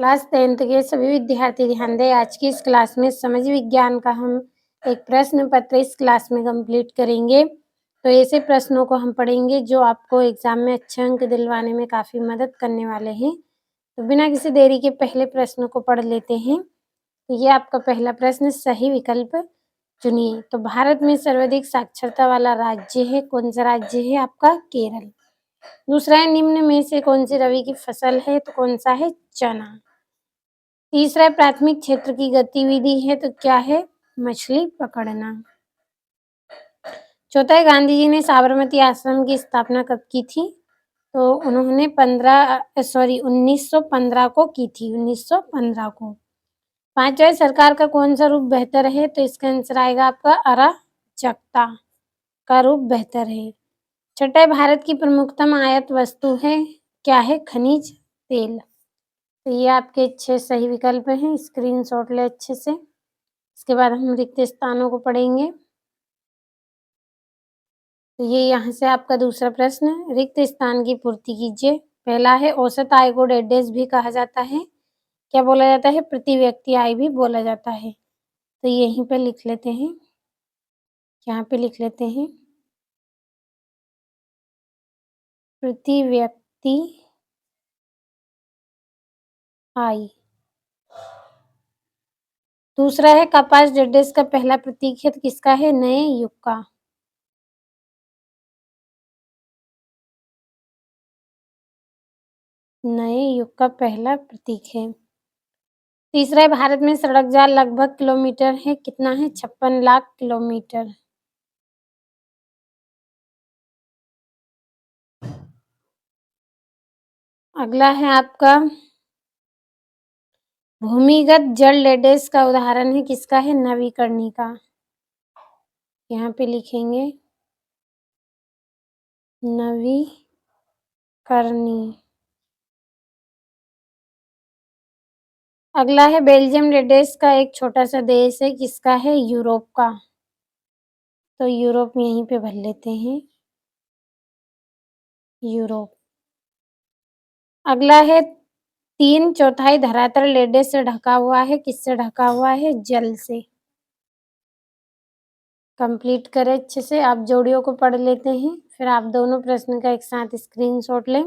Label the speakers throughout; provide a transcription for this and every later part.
Speaker 1: Class 10th के सभी विद्यार्थी ध्यान दें। आज की इस क्लास में समाज विज्ञान का हम एक प्रश्न पत्र इस क्लास में कंप्लीट करेंगे। तो ऐसे प्रश्नों को हम पढ़ेंगे जो आपको एग्जाम में अच्छे अंक दिलवाने में काफ़ी मदद करने वाले हैं। तो बिना किसी देरी के पहले प्रश्न को पढ़ लेते हैं। तो ये आपका पहला प्रश्न, सही विकल्प चुनिए। तो भारत में सर्वाधिक साक्षरता वाला राज्य है, कौन सा राज्य है आपका? केरल। दूसरा है, निम्न में से कौन सी रबी की फसल है? तो कौन सा है? चना। तीसरा, प्राथमिक क्षेत्र की गतिविधि है तो क्या है? मछली पकड़ना। चौथा है, गांधी जी ने साबरमती आश्रम की स्थापना कब की थी? तो उन्होंने 1915 को की थी, 1915 को। पांचवा, सरकार का कौन सा रूप बेहतर है? तो इसका आंसर आएगा आपका अराजकता का रूप बेहतर है। छठा, भारत की प्रमुखतम आयात वस्तु है, क्या है? खनिज तेल। तो ये आपके 6 सही विकल्प हैं, स्क्रीनशॉट ले अच्छे से। इसके बाद हम रिक्त स्थानों को पढ़ेंगे। तो ये यहाँ से आपका दूसरा प्रश्न, रिक्त स्थान की पूर्ति कीजिए। पहला है, औसत आय को डेडेस भी कहा जाता है, क्या बोला जाता है? प्रति व्यक्ति आय भी बोला जाता है। तो यहीं पे लिख लेते हैं, यहाँ पे लिख लेते हैं प्रति व्यक्ति आय। दूसरा है, कपास डेडेस का पहला प्रतीक है, तो किसका है? नए युग का। नए युग का पहला प्रतीक है। तीसरा है, भारत में सड़क जाल लगभग किलोमीटर है, कितना है? 56 लाख किलोमीटर। अगला है आपका, भूमिगत जल डेडेस का उदाहरण है, किसका है? नवीकरणीय। यहाँ पे लिखेंगे नवीकरणीय। अगला है, बेल्जियम डेडेस का एक छोटा सा देश है, किसका है? यूरोप का। तो यूरोप यहीं पे भर लेते हैं, यूरोप। अगला है, 3/4 धरातल डेडेस से ढका हुआ है, किससे ढका हुआ है? जल से। कंप्लीट करें अच्छे से। आप जोड़ियों को पढ़ लेते हैं, फिर आप दोनों प्रश्न का एक साथ स्क्रीनशॉट लें।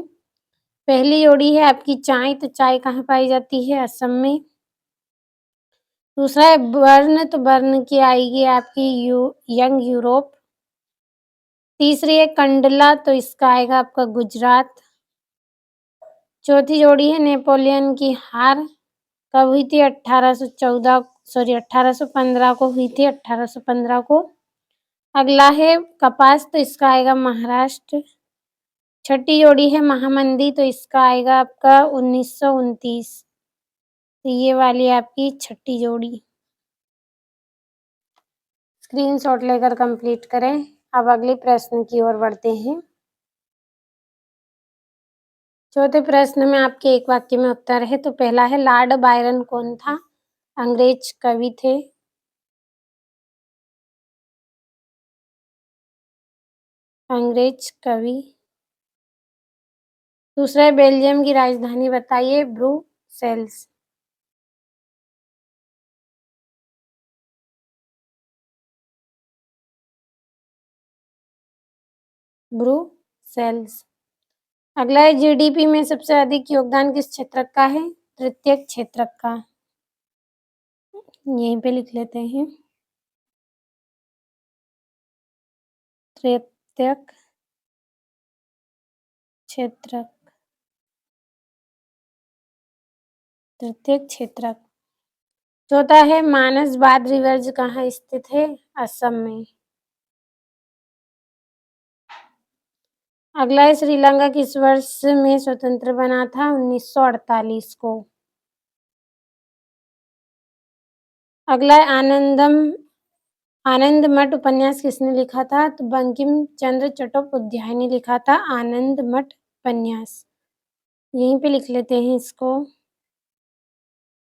Speaker 1: पहली जोड़ी है आपकी चाय, तो चाय कहाँ पाई जाती है? असम में। दूसरा है बर्न, तो बर्न की आएगी आपकी यंग यूरोप। तीसरी है कंडला, तो इसका आएगा आपका गुजरात। चौथी जोड़ी है नेपोलियन की हार, कब हुई थी? 1815 को हुई थी, 1815 को। अगला है कपास, तो इसका आएगा महाराष्ट्र। छठी जोड़ी है महामंदी, तो इसका आएगा आपका 1929। तो ये वाली आपकी छठी जोड़ी। स्क्रीनशॉट लेकर कंप्लीट करें। अब अगले प्रश्न की ओर बढ़ते हैं। चौथे प्रश्न में आपके एक वाक्य में उत्तर है। तो पहला है, लॉर्ड बायरन कौन था? अंग्रेज कवि थे। अंग्रेज कवि। दूसरा है, बेल्जियम की राजधानी बताइए। ब्रुसेल्स। ब्रुसेल्स। अगला है, जीडीपी में सबसे अधिक योगदान किस क्षेत्र का है? तृतीय क्षेत्र का। यहीं पे लिख लेते हैं, तृतीय क्षेत्र। तृतीय क्षेत्र। चौथा है, मानस बाद रिवर कहाँ स्थित है? असम में। अगला है, श्रीलंका किस वर्ष में स्वतंत्र बना था? 1948 को। अगला है, आनंद मठ उपन्यास किसने लिखा था? तो बंकिम चंद्र चट्टोपाध्याय ने लिखा था आनंद मठ उपन्यास। यहीं पे लिख लेते हैं इसको,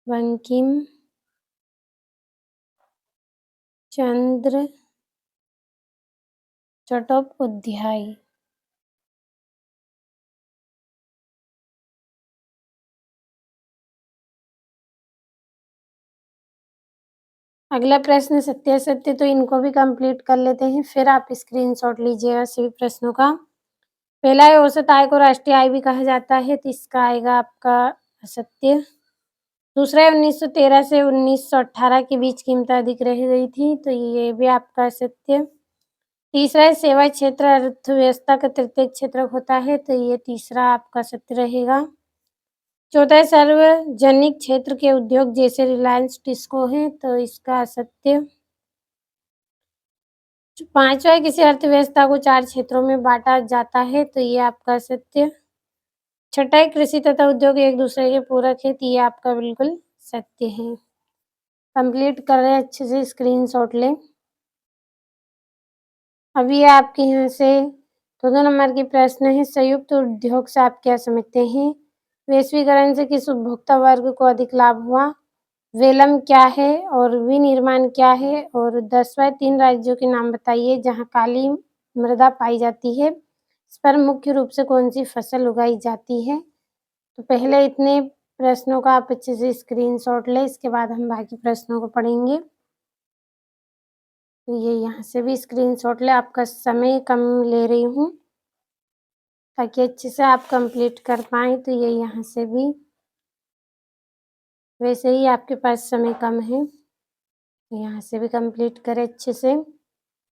Speaker 1: बंकिम चंद्र चट्टोपाध्याय। अगला प्रश्न सत्य-असत्य, तो इनको भी कंप्लीट कर लेते हैं, फिर आप स्क्रीनशॉट लीजिएगा सभी प्रश्नों का। पहला है औसत आय को राष्ट्रीय आय भी कहा जाता है, तो इसका आएगा आपका असत्य। दूसरा है 1913 से 1918 के बीच कीमतें अधिक रह गई थी, तो ये भी आपका असत्य। तीसरा है सेवा क्षेत्र अर्थव्यवस्था का तृतीय क्षेत्र होता है, तो ये तीसरा आपका सत्य रहेगा। चौथा है सार्वजनिक क्षेत्र के उद्योग जैसे रिलायंस टिस्को है, तो इसका असत्य। पांचवा है किसी अर्थव्यवस्था को 4 क्षेत्रों में बांटा जाता है, तो ये आपका सत्य। छठा है कृषि तथा उद्योग एक दूसरे के पूरक है, तो ये आपका बिल्कुल सत्य है। कंप्लीट कर रहे हैं, अच्छे से स्क्रीनशॉट लें। अभी आपके यहाँ से 2-2 नंबर के प्रश्न है। संयुक्त उद्योग से आप क्या समझते हैं? वैश्वीकरण से किस उपभोक्ता वर्ग को अधिक लाभ हुआ? वेलम क्या है और विनिर्माण क्या है? और 10वां 3 राज्यों के नाम बताइए जहाँ काली मृदा पाई जाती है। इस पर मुख्य रूप से कौन-सी फसल उगाई जाती है? तो पहले इतने प्रश्नों का आप अच्छे से स्क्रीनशॉट लें, इसके बाद हम बाकी प्रश्नों को पढ़ेंगे। तो ये यहाँ से भी स्क्रीनशॉट लें, आपका समय कम ले रही हूँ, ताकि अच्छे से आप कंप्लीट कर पाएँ। तो ये यहाँ से भी वैसे ही आपके पास समय कम है, तो यहाँ से भी कंप्लीट करें अच्छे से।